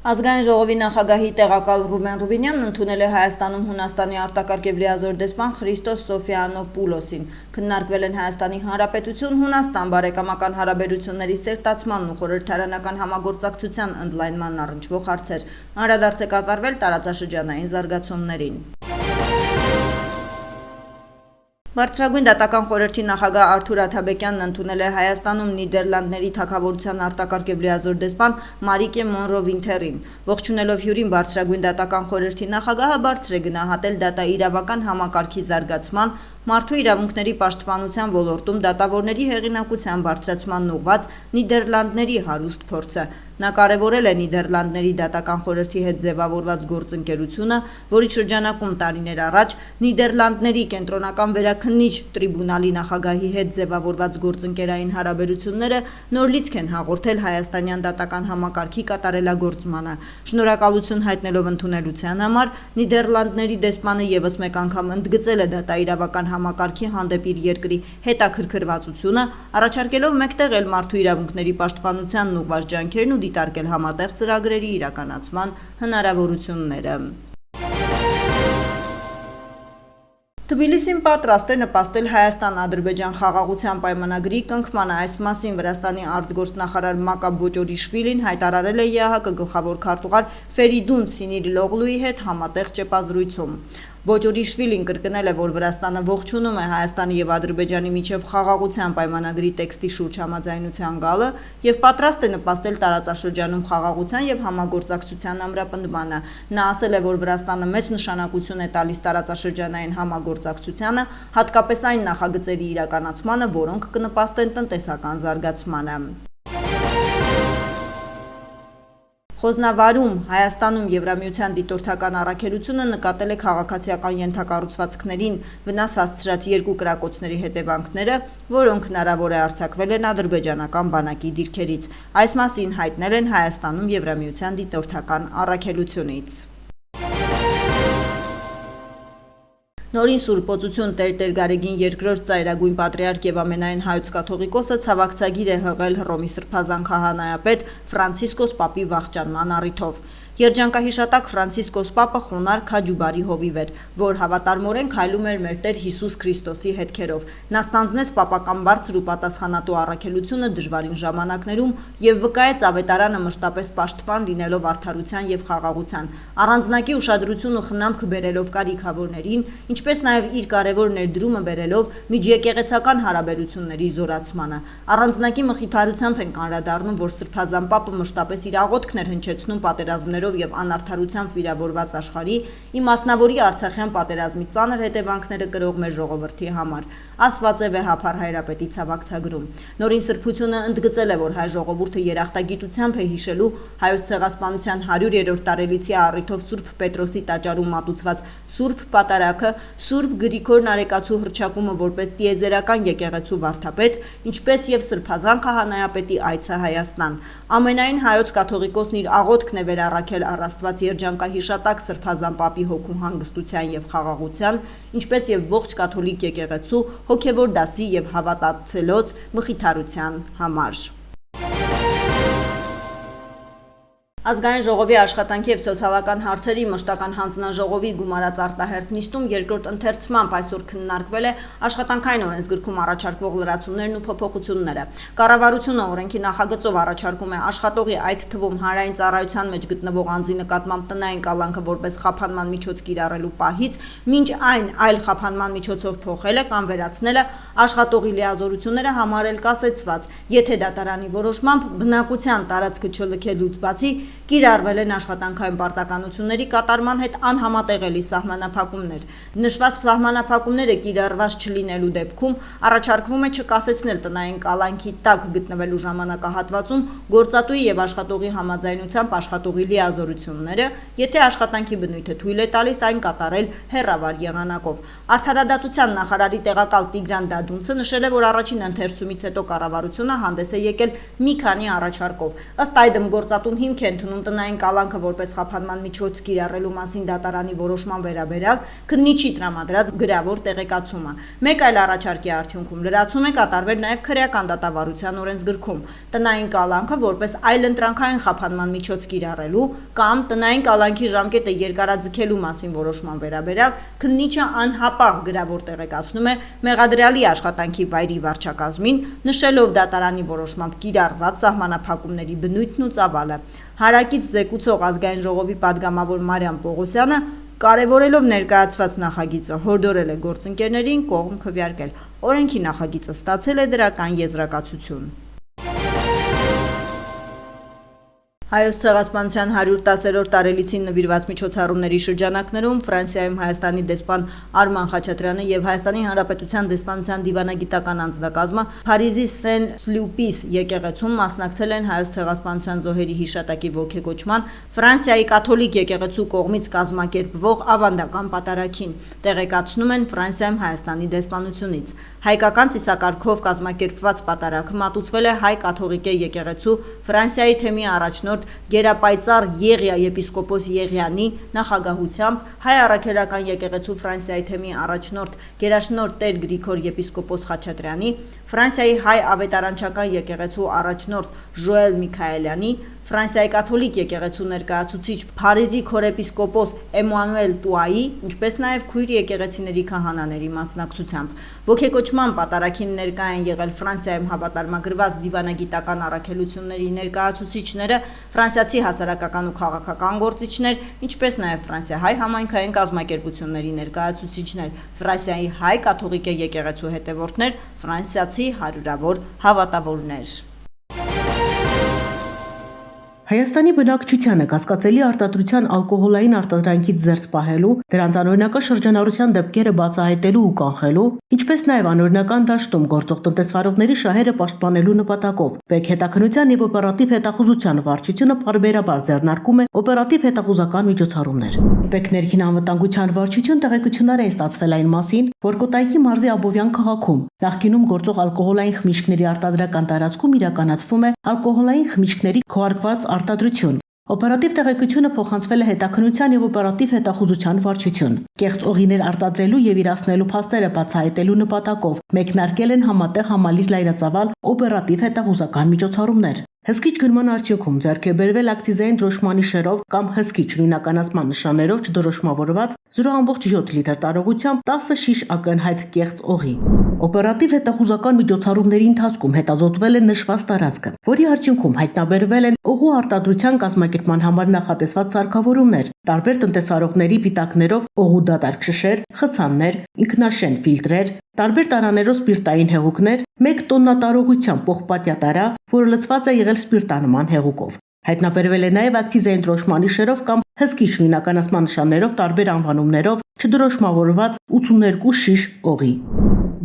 Ազգային ժողովի նախագահի տեղակալ Ռուբեն Ռուբինյանն ընդունել է Հայաստանում Հունաստանի արտակարգ եւ լիազոր դեսպան Խրիստոս Սոֆիանոպուլոսին։ Քննարկվել են Հայաստանի Հանրապետություն Հունաստան բարեկամական հարաբերությունների սերտացմանն ու խորհրդարանական համագործակցության ընդլայնմանն առնչվող հարցեր։ Անդրադարձ է կատարվել տարածաշրջանային զարգացումներին։ Բարձրագույն դատական խորհրդի նախագահ Արթուր Աթաբեկյանն ընդունել է Հայաստանում Նիդերլանդների թագավորության արտակարգ եւ լիազոր դեսպան Մարիկե Մոնրո-Վինթերին։ Ողջունելով հյուրին Բարձրագույն դատական խորհրդի նախագահը բարձր է գնահատել դատաիրավական համակարգի զարգացման, մարդու իրավունքների պաշտպանության ոլորտում դատավորների հեղինակության բարձրացմանն ուղղված Նիդերլանդների հարուստ փորձը։ Նա կարևորել է Նիդերլանդների դատական խորհրդի հետ ձևավորված գործընկերությունը, որի շրջանակում տարիներ առաջ Նիդերլանդների կենտրոնական վերաքննիչ տրիբունալի նախագահի հետ ձևավորված գործընկերային հարաբերությունները նոր լիցք են հաղորդել հայաստանյան դատական համակարգի կատարելագործմանը։ Շնորհակալություն հայտնելով ընդունելության համար Նիդերլանդների դեսպանը եւս մեկ անգամ ընդգծել է դատաիրավական համակարգի հանդեպ իր երկրի հետաքրքրվածությունը, առաջարկելով մեկտեղել մարդու իրավունքների պաշտպանությանն ուղղված ջանքերն ու դիտարկել համատեղ ծրագրերի իրականացման հնարավորությունները։ Թբիլիսին պատրաստ է նպաստել Հայաստան-Ադրբեջան խաղաղության պայմանագրի կնքմանը։ Այս մասին Վրաստանի արտգործնախարար Մակա Բոճորիշվիլին հայտարարել է ԵԱՀԿ գլխավոր քարտուղար Ֆերիդուն Սինիրլօղլուի հետ համատեղ ճեպազրույցում։ Բոճորիշվիլին կրկնել է, որ Վրաստանը ողջունում է Հայաստանի եւ Ադրբեջանի միջև խաղաղության պայմանագրի տեքստի շուրջ համաձայնության գալը եւ պատրաստ է նպաստել տարածաշրջանում խաղաղության եւ համագործակցության ամրապնդմանը։ Նա ասել է, որ Վրաստանը մեծ նշանակություն է տալիս տարածաշրջանային համագործակցությանը, հատկապես այն նախագծերի իրականացմանը, որոնք կնպաստեն տնտեսական զարգացմանը։ Խոզնավարում Հայաստանում Եվրամիության դիտորդական առաքելությունը նկատել է քաղաքացիական ենթակառուցվածքներին վնաս հասցրած երկու կրակոցների հետևանքները, որոնք հնարավոր է արձակվել են ադրբեջանական բանակի դիրքերից։ Այս մասին հայտնել են Հայաստանում Եվրամիության դիտորդական առաքելությունից։ Նորին Սուրբ Օծություն Տեր Գարեգին II ծայրագույն պատրիարք եւ ամենայն հայոց կաթողիկոսը ցավակցագիր է հղել Հռոմի Սրբազան քահանայապետ Ֆրանցիսկոս Պապի վախճանման առիթով։ Երջանկահիշատակ Ֆրանցիսկոս Պապը խոնար քաջուբարի հովիվ էր, որ հավատարմորեն քայլում էր մեր Տեր Հիսուս Քրիստոսի հետքերով։ Նա ստանձնեց պապական բարձր ու պատասխանատու առաքելությունը դժվարին ժամանակներում եւ վկայեց ավետարանը մշտապես պաշտպան լինելով արդարության եւ խաղաղության, առանձնակի ուշադրություն ու խնամք բերելով կարիքավորներին, ինչպես նաեւ իր կարևոր ներդրումը բերելով միջեկեղեցական հարաբերությունների զորացմանը։ Առանձնակի մխիթարությամբ ենք անդրադառնում, որ Սրբազան Պապը մշտապես իր աղոթքն էր հնչեցնում պատերազմներով եւ անարդարությամբ վիրավորված աշխարհի, իմասնավորի Արցախյան պատերազմի ծանր հետևանքները կրող մեր ժողովրդի համար։ Ասված է վեհափառ հայրապետի ցավակցագրում։ Նորին Սրբությունը ընդգծել է, որ հայ ժողովուրդը երախտագիտությամբ է հիշելու հայոց ցեղասպանության 100-րդ տարելիցի առիթով Սուրբ Պետրոսի տաճարում մատուցված Սուրբ Պատարագը, Սուրբ Գրիգոր Նարեկացու հռչակումը որպես տիեզերական եկեղեցու վարդապետ, ինչպես եւ Սրբազան քահանայապետի այցը Հայաստան։ Ամենայն հայոց կաթողիկոսն իր աղոթքն է վերառաքել առ Աստված երջանկահիշատակ Սրբազան Պապի հոգու հանգստության եւ խաղաղության, ինչպես եւ ողջ կաթոլիկ եկեղեցու հոգեվոր դասի եւ հավատացելոց մխիթարության համար։ Ազգային ժողովի աշխատանքի եւ սոցիալական հարցերի մշտական հանձնաժողովի գումարած արտահերթ նիստում երկրորդ ընթերցմամբ այսօր քննարկվել է աշխատանքային օրենսգրքում առաջարկվող լրացումներն ու փոփոխությունները։ Կառավարությունը օրենքի նախագծով առաջարկում է աշխատողի, այդ թվում հանրային ծառայության մեջ գտնվող անձի նկատմամբ տնային կալանքը որպես խափանման միջոց կիրառելու պահից մինչ այն այլ խափանման միջոցով փոխելը կամ վերացնելը աշխատողի լիազորությունները համարել կասեցված, եթե դատարանի որոշմամբ բնակության տարածքը չլքելուց բացի կիրառվել են աշխատանքային պարտականությունների կատարման հետ անհամատեղելի սահմանափակումներ։ Նշված սահմանափակումները կիրառված չլինելու դեպքում առաջարկվում է չկասեցնել տնային կալանքի տակ գտնվելու ժամանակահատվածում գործատուի եւ աշխատողի համաձայնությամբ աշխատողի լիազորությունները, եթե աշխատանքի բնույթը թույլ է տալիս այն կատարել հեռավար եղանակով։ Արդարադատության նախարարի տեղակալ Տիգրան Դադունցը նշել է, որ առաջին ընթերցումից հետո կառավարությունը հանդես է եկել մի քանի առաջարկով։ Ըստ այդմ գործատուն հիմք է ընդունում ներկայացնում տնային կալանքը որպես խափանման միջոց կիրառելու մասին դատարանի որոշման վերաբերյալ քննիչի տրամադրած գրավոր տեղեկացումը։ Մեկ այլ առաջարկի արդյունքում լրացում է կատարվել նաև քրեական դատավարության օրենսգրքում տնային կալանքը որպես այլընտրանքային խափանման միջոց կիրառելու կամ տնային կալանքի ժամկետը երկարաձգելու մասին որոշման վերաբերյալ քննիչը անհապաղ գրավոր տեղեկացնում է մեղադրյալի աշխատանքի վայրի վարչակազմին, նշելով դատարանի որոշմամբ կիրառված սահմանափակումների բնույթն ու ծավալը։ Հարակից զեկուցող ազգային ժողովի падգամավոր Մարիամ Պողոսյանը կարևորելով ներկայացված նախագիծը հորդորել է գործընկերներին կողմ քվեարկել։ Օրենքի նախագիծը ստացել է դրական եզրակացություն։ Հայոց ցեղասպանության 110-րդ տարելիցին նվիրված միջոցառումների շրջանակներում Ֆրանսիայում Հայաստանի դեսպան Արման Խաչատրյանը եւ Հայաստանի Հանրապետության դեսպանության դիվանագիտական անձնակազմը Փարիզի Սեն-Սլյուպիս եկեղեցում մասնակցել են Հայոց ցեղասպանության զոհերի հիշատակի ոգեկոչման Ֆրանսիայի կաթոլիկ եկեղեցու կողմից կազմակերպվող ավանդական պատարագին, տեղեկացնում են Ֆրանսիայում Հայաստանի դեսպանությունից։ Հայկական ծիսակարգով կազմակերպված պատարագը մատուցվել է Հայ կաթողիկե եկեղեցու Ֆրանսիայի թեմի առաջնորդ գերապայծառ Եղիա եպիսկոպոս Եղիանի նախագահությամբ, Հայ առաքելական եկեղեցու Ֆրանսիայի թեմի առաջնորդ գերաշնորհ Տեր Գրիգոր եպիսկոպոս Խաչատրյանի, Ֆրանսիայի Հայ ավետարանչական եկեղեցու առաջնորդ Ժոել Միքայելյանի, Ֆրանսիայի կաթոլիկ եկեղեցու ներկայացուցիչ Փարիզի քորեպիսկոպոս Էմանուել Տուայի, ինչպես նաև քույր եկեղեցիների քահանաների մասնակցությամբ։ Ոգեկոչման պատարագին ներկա են եղել Ֆրանսիայում հավատարմագրված դիվանագիտական առաքելությունների ներկայացուցիչները, ֆրանսիացի հասարակական ու քաղաքական գործիչներ, ինչպես նաև ֆրանսիահայ համայնքային կազմակերպությունների ներկայացուցիչներ, Ֆրանսիայի Հայ կաթողիկե եկեղեցու հետևորդներ, ֆրանսիացի հարյուրավոր հավատավորներ։ Հայաստանի բնակչությանը կասկածելի արտադրության ալկոհոլային արտադրանքից զերծ պահելու, դրանց անօրինական շրջանառության դեպքերը բացահայտելու ու կանխելու, ինչպես նաև անօրինական դաշտում գործող տնտեսվարողների շահերը պաշտպանելու նպատակով ՊԵԿ հետաքննության և օպերատիվ հետախուզության վարչությունը պարբերաբար ձեռնարկում է օպերատիվ հետախուզական միջոցառումներ։ ՊԵԿ ներքին անվտանգության վարչություն տեղեկություններ է ստացվել այն մասին, որ Կոտայքի մարզի Աբովյան քաղաքում նախկինում գործող ալկոհոլային խմիչքների արտադրական տարածքում իրականացվում է ալկոհոլային խմիչքների քողարկված արտադրություն։ Օպերատիվ տեղեկությունը փոխանցվել է հետաքննության և օպերատիվ հետախուզության վարչություն։ Կեղծ օղիներ արտադրելու և իրացնելու փաստերը բացահայտելու նպատակով մեկնարկել են համատեղ համալիր լայնածավալ օպերատիվ հետախուզական միջոցառումներ։ Հսկիչ գրման արդյունքում ձեռք է բերվել ակցիզային դրոշմանի շերով կամ հսկիչ նույնականացման նշաններով չդրոշմավորված 0.7 լիտր տարողությամբ 10 շիշ ակնհայտ կեղծ օղի։ Օպերատիվ հետախուզական միջոցառումների ընթացքում հետազոտվել է նշված տարածքը, որի արդյունքում հայտնաբերվել են օղու արտադրության կազմակերպման համար նախատեսված սարքավորումներ, տարբեր տնտեսվարողների պիտակներով օղու դատարկ շշեր, խցաններ, ինքնաշեն ֆիլտրեր, տարբեր տարաներով սպիրտային հեղուկներ, 1 տոննա տարողությամբ պողպատյա տարա, որը լցված է եղել սպիրտանման հեղուկով։ Հայտնաբերվել է նաև ակցիզային դրոշմանի շերով կամ հսկիչ նույնականացման նշաններով տարբեր անվանումներով չդրոշմավորված 82 շիշ օղի։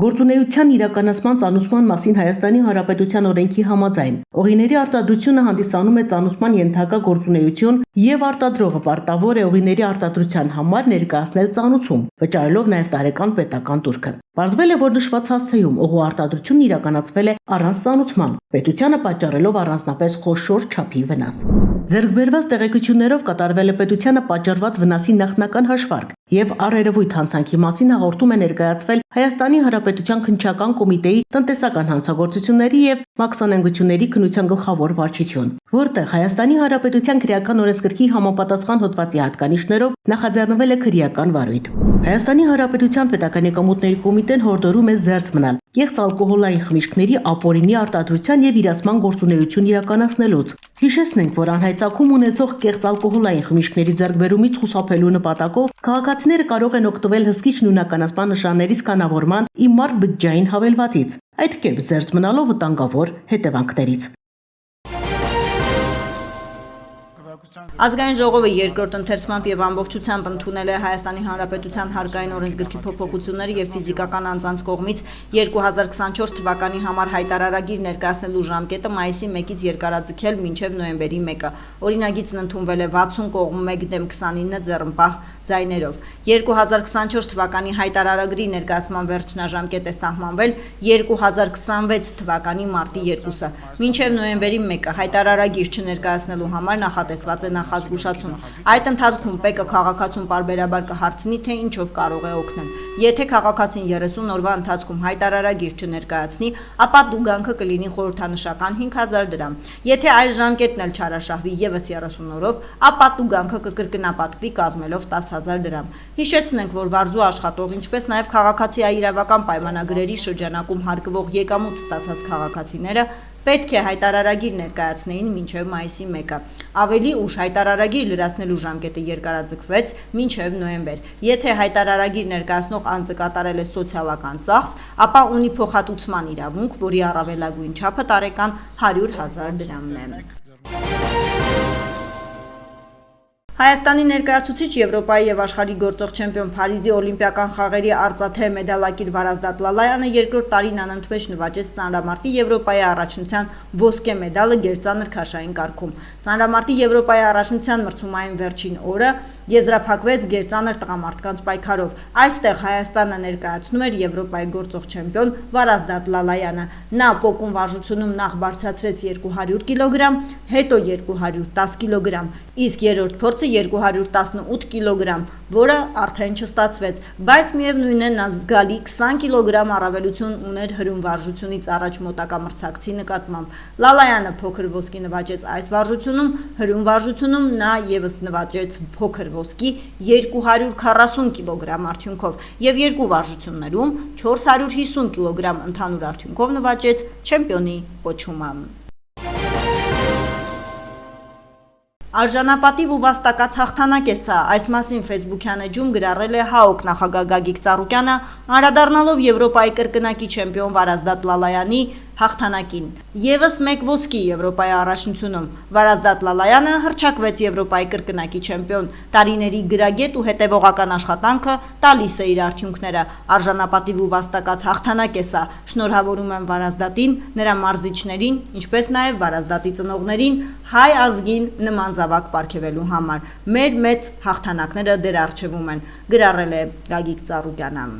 Գործունեության իրականացման ծանուցման մասին Հայաստանի Հանրապետության օրենքի համաձայն օղիների արտադրությունը հանդիսանում է ծանուցման ենթակա գործունեություն եւ արտադրողը պարտավոր է օղիների արտադրության համար ներկայացնել ծանուցում, վճարելով նաև տարեկան պետական տուրքը։ Պարզվել է, որ նշված հասցեում օղու արտադրությունն իրականացվել է առանց ծանուցման, պետությանը պատճառելով առանձնապես խոշոր չափի վնաս։ Ձեռքբերված տեղեկություններով կատարվել է պետությանը պատճառված վնասի նախնական հաշվարկ եւ առերևույթ հանցանքի մասին հաղորդում է ներկայացվել Հայաստանի Հանրապետության քննչական կոմիտեի տնտեսական հանցագործությունների եւ մաքսանենգությունների քննության գլխավոր վարչություն, որտեղ Հայաստանի Հանրապետության քրեական օրենսգրքի համապատասխան հոդվածի հատկանիշներով նախաձեռնվել է քրեական վարույթ։ Հայաստանի Հանրապետության պետական եկամուտների կոմիտեն հորդորում է զերծ մնալ կեղծ ալկոհոլային խմիչքների ապօրինի արտադրության եւ իրացման գործունեություն իրականացնելուց։ Հիշեցնենք, որ անհայծակում ունեցող կեղծ ալկոհոլային խմիչքների ձեռքբերումից խուսափելու նպատակով քաղաքացիները կարող են օգտվել հսկիչ նույնականացման նշանների սկանավորման իմար բջջային հավելվածից, այդ կերպ զերծ մնալով վտանգավոր հետևանքներից։ Ազգային ժողովը երկրորդ ընթերցմամբ եւ ամբողջությամբ ընդունել է Հայաստանի Հանրապետության հարկային օրենսգրքի փոփոխությունները եւ ֆիզիկական անձանց կողմից 2024 թվականի համար հայտարարագիր ներկայացնելու ժամկետը մայիսի 1-ից երկարաձգել մինչեւ նոյեմբերի 1-ը։ Օրինագիծն ընդունվել է 60 կողմ 1/29 ձեռնպահ ձայներով։ 2024 թվականի հայտարարագրի ներկայացման վերջնաժամկետ է սահմանվել 2026 թվականի մարտի 2-ը։ Մինչև նոյեմբերի 1-ը հայտարարագիր չներկայացնելու համար նախատեսված է նախազգուշացում։ Այդ ընթացքում ՊԵԿ-ը քաղաքացուն պարբերաբար կհարցնի, թե ինչով կարող է օգնել։ Եթե քաղաքացին 30 օրվա ընթացքում հայտարարագիր չներկայացնի, ապա տուգանքը կլինի խորհրդանշական 5000 դրամ։ Եթե այս ժամկետն էլ չարաշահվի եւս 30 օրով, ապա տուգանքը կկրկնապատկվի կազմելով 10000 դրամ։ Հիշեցնենք, որ վարձու աշխատող, ինչպես նաև քաղաքացի իրավական պայմանագրերի շրջանակում հարկվող եկամուտ ստացած քաղաքացիները պետք է հայտարարագիր ներկայացնեին մինչև մայիսի 1-ը։ Ավելի ուշ հայտարարագիր լրացնելու ժամկետը երկարաձգվեց մինչև նոյեմբեր։ Եթե հայտարարագիր ներկայացնող անձը կատարել է սոցիալական ծախս, ապա ունի փոխհատուցման իրավունք, որի առավելագույն չափը տարեկան 100,000 դրամն է։ Հայաստանի ներկայացուցիչ Եվրոպայի եւ աշխարհի գործող չեմպիոն Փարիզի օլիմպիական խաղերի արծաթե մեդալակիր Վարազդատ Լալայանը երկրորդ տարին անընդմեջ նվաճեց ծանրամարտի Եվրոպայի առաջնության ոսկե մեդալը գերծանր քաշային կարգում։ Ծանրամարտի Եվրոպայի առաջնության մրցումային վերջին օրը եզրափակվեց գերծանր տղամարդկանց պայքարով։ Այստեղ Հայաստանը ներկայացնում էր Եվրոպայի գործող չեմպիոն Վարազդատ Լալայանը։ Նա պոկուն վարժությունում նախ բարձրացրեց 200 կիլոգրամ, հետո 210 կիլոգրամ, իսկ երրորդ փորձը 218 կիլոգրամ, որը արդեն չստացվեց, բայց միևնույն է նա զգալի 20 կիլոգրամ առավելություն ուներ հրում վարժությունից առաջ մոտակա մրցակցի նկատմամբ։ Լալայանը փոքր ոսկի նվաճեց այս վարժությունում, հրում վարժությունում նա եւս նվաճեց փոքր ոսկի 240 կիլոգրամ արդյունքով եւ երկու վարժություններում 450 կիլոգրամ ընդհանուր արդյունքով նվաճեց չեմպիոնի կոչումը։ Արժանապատիվ ու վաստակած հաղթանակ է սա, այս մասին Facebook-յան էջում գրառել է ՀԱՕԿ նախագահ Գագիկ Ծառուկյանը, անդրադառնալով Եվրոպայի կրկնակի չեմպիոն Վարազդատ Լալայանի հաղթանակին։ Եվս մեկ ոսկի Եվրոպայի առաջնությունում Վարազդատ Լալայանը հռչակվեց Եվրոպայի կրկնակի չեմպիոն։ Տարիների գրագետ ու հետևողական աշխատանքը տալիս է իր արդյունքները։ Արժանապատիվ ու վաստակած հաղթանակ է սա։ Շնորհավորում եմ Վարազդատին, նրա մարզիչներին, ինչպես նաև Վարազդատի ծնողներին հայ ազգին նման զավակ պարգևելու համար։ Մեր մեծ հաղթանակները դեռ առջևում են, գրառել է Գագիկ Ծառուկյանը։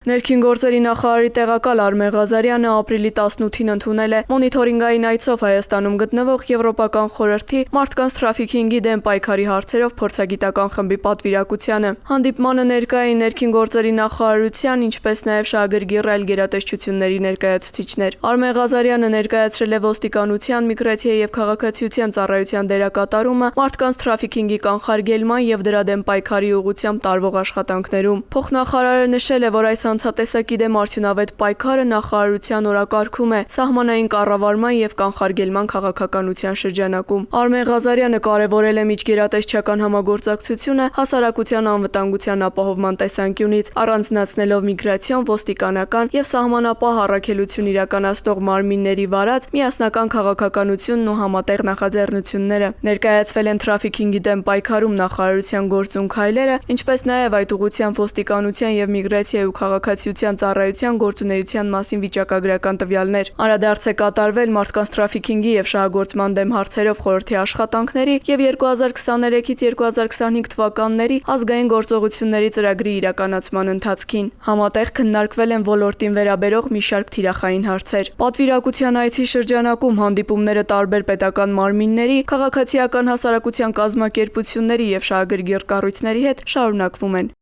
Ներքին գործերի նախարարի տեղակալ Արմեն Ղազարյանը ապրիլի 18-ին ընդունել է մոնիթորինգային այցով Հայաստանում գտնվող Եվրոպական խորհրդի մարդկանց թրաֆիքինգի դեմ պայքարի հարցերով փորձագիտական խմբի պատվիրակությանը։ Հանդիպմանը ներկա էին ներքին գործերի նախարարության, ինչպես նաև շահագրգիռ այլ գերատեսչությունների ներկայացուցիչներ։ Արմեն Ղազարյանը ներկայացրել է ոստիկանության, միգրացիայի եւ քաղաքացիության ծառայության դերակատարումը մարդկանց թրաֆիքինգի կանխարգելման եւ դրա դեմ պայքարի ուղղությամբ տարվող աշխատանքներում։ Փոխնախարարը նշել է, որ այս ցանցատեսակի դեմ արդյունավետ պայքարը նախարարության օրակարգում է սահմանային կառավարման եւ կանխարգելման քաղաքականության շրջանակում։ Արմեն Ղազարյանը կարևորել է միջգերատեսչական համագործակցությունը հասարակության անվտանգության ապահովման տեսանկյունից, առանձնացնելով միգրացիոն, ոստիկանական եւ սահմանապահ առաքելություն իրականացնող մարմինների վարած միասնական քաղաքականությունն ու համատեղ նախաձեռնությունները։ Ներկայացվել են թրաֆիքինգի դեմ պայքարում նախարարության գործուն քայլերը, ինչպես նաեւ այդ ուղղությամբ ոստիկանության եւ միգրացիայի ու քաղաքացիության ծառայության գործունեության մասին վիճակագրական տվյալներ։ Անդրադարձ է կատարվել մարդկանց թրաֆիքինգի եւ շահագործման դեմ հարցերով խորհրդի աշխատանքների եւ 2023-ից 2025 թվականների ազգային գործողությունների ծրագրի իրականացման ընթացքին։ Համատեղ քննարկվել են ոլորտին վերաբերող մի շարք թիրախային հարցեր։ Պատվիրակության այցի շրջանակում հանդիպումները տարբեր պետական մարմինների, քաղաքացիական հասարակության կազմակերպությունների եւ շահագրգիռ կառույցների հետ շարունակվում են։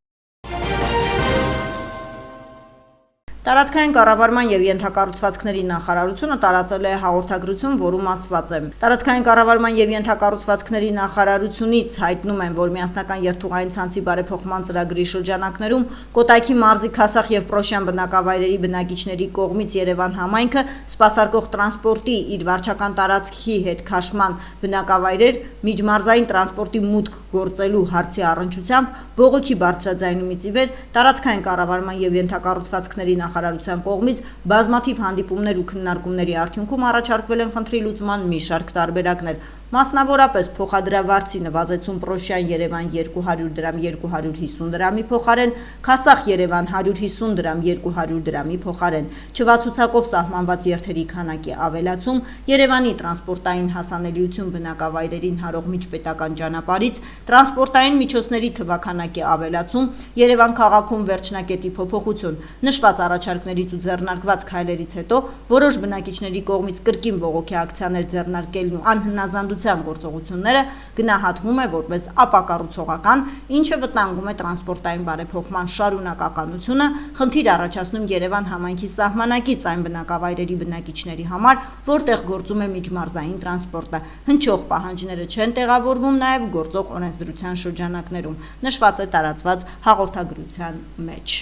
Տարածքային կառավարման եւ ենթակառուցվածքների նախարարությունը տարածել է հաղորդագրություն, որում ասված է. Տարածքային կառավարման եւ ենթակառուցվածքների նախարարությունից հայտնում են, որ միասնական երթուղային ցանցի բարեփոխման ծրագրի շրջանակներում Կոտայքի մարզի Քասախ եւ Պրոշյան բնակավայրերի բնակիչների կողմից Երևան համայնքը սպասարկող տրանսպորտի իր վարչական տարածքի հետ քաշման բնակավայրեր միջմարզային տրանսպորտի մուտք գործելու հարցի առնչությամբ բողոքի բարձրաձայնումից ի վեր տարածքային կառավարման եւ ենթակառուցվածքների նախարարության կողմից բազմաթիվ հանդիպումներ ու քննարկումների արդյունքում առաջարկվել են խնդրի լուծման մի շարք տարբերակներ։ Մասնավորապես փոխադրավարձի նվազեցում Պրոշյան Երևան 200 դրամ 250 դրամի փոխարեն, Քասախ Երևան 150 դրամ 200 դրամի փոխարեն, չվացուցակով սահմանված երթերի քանակի ավելացում, Երևանի տրանսպորտային հասանելիություն բնակավայրերին հարող միջպետական ճանապարհից, տրանսպորտային միջոցների թվաքանակի ավելացում, Երևան քաղաքում վերջնակետի փոփոխություն։ Նշված առաջարկներից ու ձեռնարկված քայլերից հետո որոշ բնակիչների կողմից կրկին բողոքի ակցիաներ ձեռնարկելն ու անհնազանդության գործողությունները գնահատվում է որպես ապակառուցողական, ինչը վտանգում է տրանսպորտային բարեփոխման շարունակականությունը, խնդիր առաջացնում Երևան համայնքի սահմանակից այն բնակավայրերի բնակիչների համար, որտեղ գործում է միջմարզային տրանսպորտը։ Հնչող պահանջները չեն տեղավորվում նաև գործող օրենսդրության շրջանակներում, նշված է տարածված հաղորդագրության մեջ։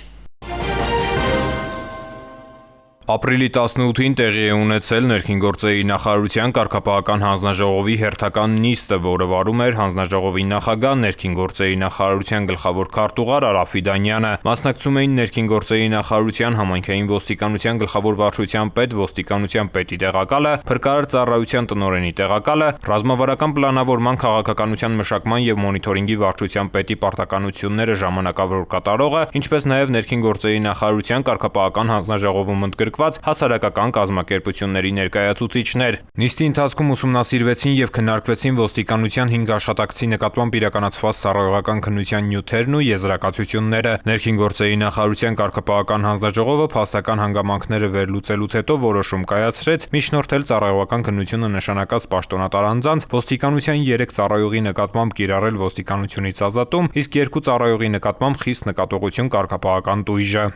Ապրիլի 18-ին տեղի է ունեցել ներքին գործերի նախարարության կարգապահական հանձնաժողովի հերթական նիստը, որը վարում էր հանձնաժողովի նախագահ, ներքին գործերի նախարարության գլխավոր քարտուղար Արա Ֆիդանյանը։ Մասնակցում էին ներքին գործերի նախարարության, համայնքային ոստիկանության գլխավոր վարչության պետ, ոստիկանության պետի տեղակալը, փրկարար ծառայության տնօրենի տեղակալը, ռազմավարական պլանավորման, քաղաքականության մշակման եւ մոնիթորինգի վարչության պետի պարտականությունները ժամանակավոր կատարողը, ինչպես նաեւ ներքին գործերի նախարարության կարգապահական հանձնաժողովում ընդգրկված հասարակական կազմակերպությունների ներկայացուցիչներ։ Նիստի ընթացքում ուսումնասիրվեցին եւ քննարկվեցին ոստիկանության 5 աշխատակցի նկատմամբ իրականացված ծառայողական քննության նյութերն ու եզրակացությունները։ Ներքին գործերի նախարարության կարգապահական հանձնաժողովը փաստական հանգամանքները վերլուծելուց հետո որոշում կայացրեց միջնորդել ծառայողական քննությունը նշանակած պաշտոնատար անձանց ոստիկանության 3 ծառայողի նկատմամբ կիրառել ոստիկանությունից ազատում, իսկ 2 ծառայողի նկատմամբ խիստ նկատողություն կարգապահական տույժը։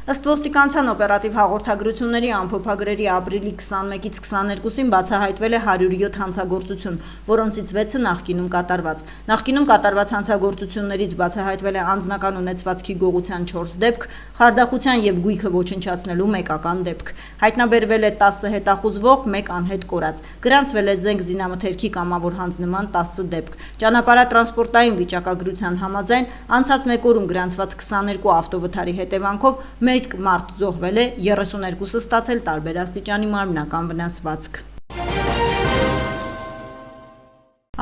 Ըստ ոստիկանության օպերատիվ հաղորդագրությունների ամփոփագրերի ապրիլի 21-ից 22-ին բացահայտվել է 107 հանցագործություն, որոնցից 6-ը նախկինում կատարված։ Նախկինում կատարված հանցագործություններից բացահայտվել է անձնական ունեցվածքի գողության 4 դեպք, խարդախության եւ գույքը ոչնչացնելու մեկական դեպք։ Հայտնաբերվել է 10 հետախուզվող, 1 անհետ կորած։ Գրանցվել է զենք զինամթերքի կամավոր հանձնման 10 դեպք։ Ճանապարհատրանսպորտային վիճակագրության համաձայն անցած 1 օրում գրանցված 22 ավտովթարի հետևանքով մեկ մարդ զոհվել է, 32-ը ստացել տարբեր աստիճանի մարմնական վնասվածք։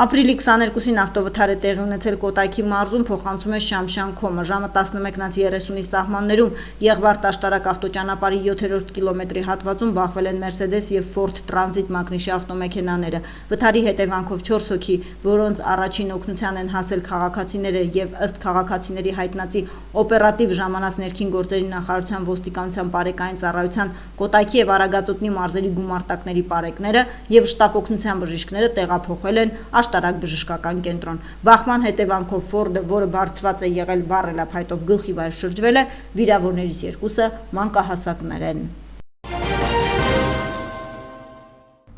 Ապրիլի 22-ին ավտովթար է տեղի ունեցել Կոտայքի մարզում, փոխանցում է Շամշան Քոմը, ժամը 11:30-ի սահմաններում Եղվարդ աշտարակ ավտոճանապարհի 7-րդ կիլոմետրի հատվածում բախվել են Mercedes եւ Ford Transit մակնիշի ավտոմեքենաները։ Վթարի հետևանքով 4 հոգի, որոնց առաջին օգնության են հասել քաղաքացիները եւ ըստ քաղաքացիների հայտնածի օպերատիվ ժամանած ներքին գործերի նախարարության ոստիկանության բարեկային ծառայության Կոտայքի եւ Արագածոտնի մարզերի գումարտակների պարեկները եւ շտապ օգնության բժիշկները տեղափոխվել են աշտարակ բժշկական կենտրոն։ Բախման հետևանքով Ֆորդը, որը բարձված է եղել վառելափայտով գլխի վայր շրջվել է, վիրավորներից 2-ը մանկահասակներ են։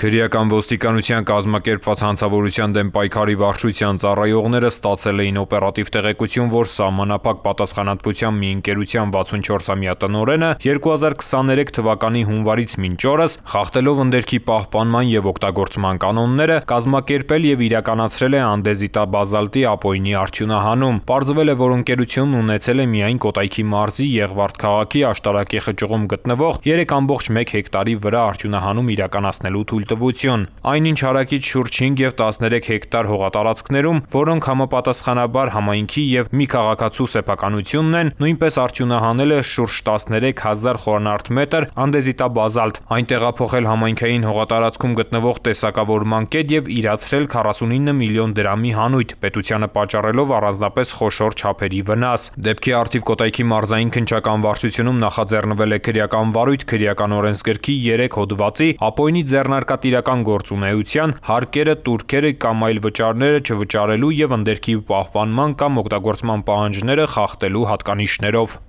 Քրեական ոստիկանության կազմակերպված հանցավորության դեմ պայքարի վարչության ծառայողները ստացել էին օպերատիվ տեղեկություն, որ սահմանափակ պատասխանատվության մի ընկերության 64-ամյա տնօրենը 2023 թվականի հունվարից մինչ օրս, խախտելով ընդերքի պահպանման եւ օգտագործման կանոնները, կազմակերպել եւ իրականացրել է անդեզիտաբազալտի ապօրինի արդյունահանում։ Պարզվել է, որ ընկերությունն ունեցել է միայն Կոտայքի մարզի Եղվարդ քաղաքի աշտարակի խճուղում գտնվող 3.1 հեկտարի վրա արդյունահանում իրականացնելու թույլտվություն։ Այնինչ հարակից շուրջ 5 եւ 13 հեկտար հողատարածքներում, որոնք համապատասխանաբար համայնքի եւ մի քաղաքացու սեփականությունն են, նույնպես արդյունահանել է շուրջ 13,000 խորանարդ մետր անդեզիտաբազալտ, այն տեղափոխել համայնքային հողատարածքում գտնվող տեսակավորման կետ եւ իրացրել 49 միլիոն դրամի հանույթ, պետությանը պատճառելով առանձնապես խոշոր չափերի վնաս։ Դեպքի առթիվ Կոտայքի մարզային քննչական վարչությունում նախաձեռնվել է քրեական վարույթ քրեական օրենսգրքի 3 հոդվածի ապօրինի ձեռնարկատիրական գործունեության, հարկերը, տուրքերը կամ այլ վճարները չվճարելու եւ ընդերքի պահպանման կամ օգտագործման պահանջները խախտելու հատկանիշներով։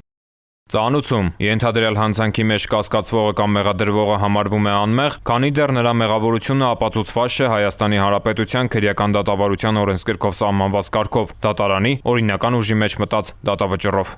Ծանուցում ենթադրյալ հանցանքի մեջ կասկածվողը կամ մեղադրվողը համարվում է անմեղ, քանի դեռ նրա մեղավորությունը ապացուցված չէ Հայաստանի Հանրապետության քրեական դատավարության օրենսգրքով սահմանված կարգով, դատարանի օրինական ուժի մեջ մտած դատավճռով։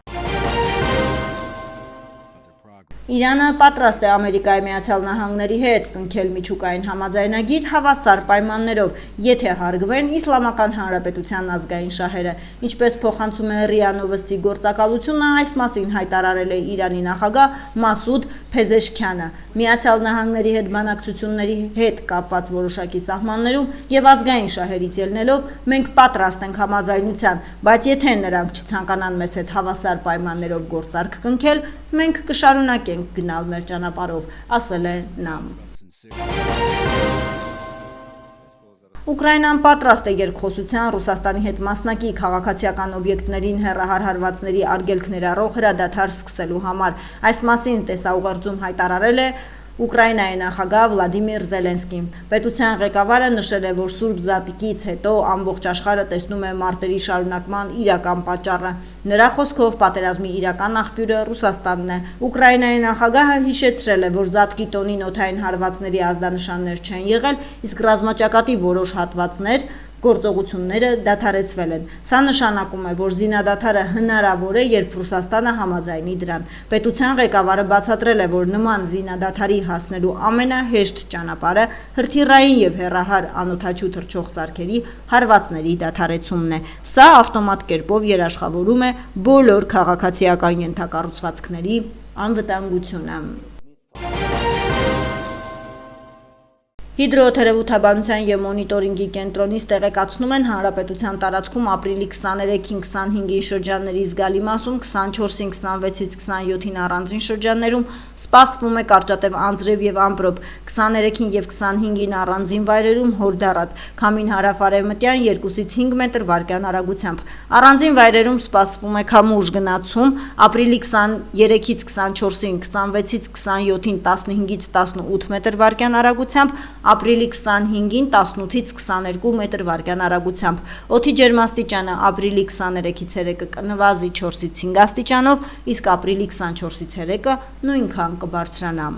Իրանը պատրաստ է Ամերիկայի Միացյալ Նահանգների հետ կնքել միջուկային համաձայնագիր հավասար պայմաններով, եթե հարգվեն Իսլամական Հանրապետության ազգային շահերը, ինչպես փոխանցում է ՌԻԱ Նովոստի գործակալությունը, այս մասին հայտարարել է Իրանի նախագահ Մասուդ Փեզեշքյանը։ Միացյալ Նահանգների հետ բանակցությունների հետ կապված որոշակի սահմաններում եւ ազգային շահերից ելնելով մենք պատրաստ ենք համաձայնության, բայց եթե նրանք չցանկանան մեզ հետ հավասար պայմաններով գործարք կնքել, մենք կշարունակենք գնալ մեր ճանապարհով, ասել է նա։ Ուկրաինան պատրաստ է երկխոսության Ռուսաստանի հետ մասնակի քաղաքացիական օբյեկտներին հեռահար հարվածների արգելք ներառող հրադադար սկսելու համար։ Այս մասին տեսաուղերձում հայտարարել է Ուկրաինայի նախագահ Վլադիմիր Զելենսկին։ Պետության ղեկավարը նշել է, որ Սուրբ Զատիկից հետո ամբողջ աշխարհը տեսնում է մարտերի շարունակման իրական պատճառը։ Նրա խոսքով պատերազմի իրական աղբյուրը Ռուսաստանն է։ Ուկրաինայի նախագահը հիշեցրել է, որ Զատկի տոնին օդային հարվածների ազդանշաններ չեն եղել, իսկ ռազմաճակատի որոշ հատվածներ գործողությունները դադարեցվել են։ Սա նշանակում է, որ զինադադարը հնարավոր է, երբ Ռուսաստանը համաձայնի դրան։ Պետության ղեկավարը բացատրել է, որ նման զինադադարի հասնելու ամենահեշտ ճանապարհը հրթիռային եւ հեռահար անօդաչու թռչող սարքերի հարվածների դադարեցումն է։ Սա ավտոմատ կերպով երաշխավորում է բոլոր քաղաքացիական ենթակառուցվածքների անվտանգությունը։ Հիդրոթերապևտաբանության եւ մոնիտորինգի կենտրոնից տեղեկացնում են հանրապետության տարածքում ապրիլի 23-ին 25-ին շրջանների զգալի մասում, 24-ին 26-ից 27-ին առանձին շրջաններում սպասվում է կարճատև անձրև եւ ամպրոպ, 23-ին եւ 25-ին առանձին վայրերում հորդառատ, քամին հարավ-արևմտյան 2-ից 5 մետր վարկյան արագությամբ։ Առանձին վայրերում սպասվում է քամուշ գնացում, ապրիլի 23-ից 24-ին, 26-ից 27-ին 15-ից 18 մետր վարկյան արագությամբ, ապրիլի 25-ին 18-ից 22 մետր վարկյան արագությամբ։ Օդի ջերմաստիճանը ապրիլի 23-ից 3-ը կնվազի 4-ից 5 աստիճանով, իսկ ապրիլի 24-ից 3-ը նույնքան կբարձրանա։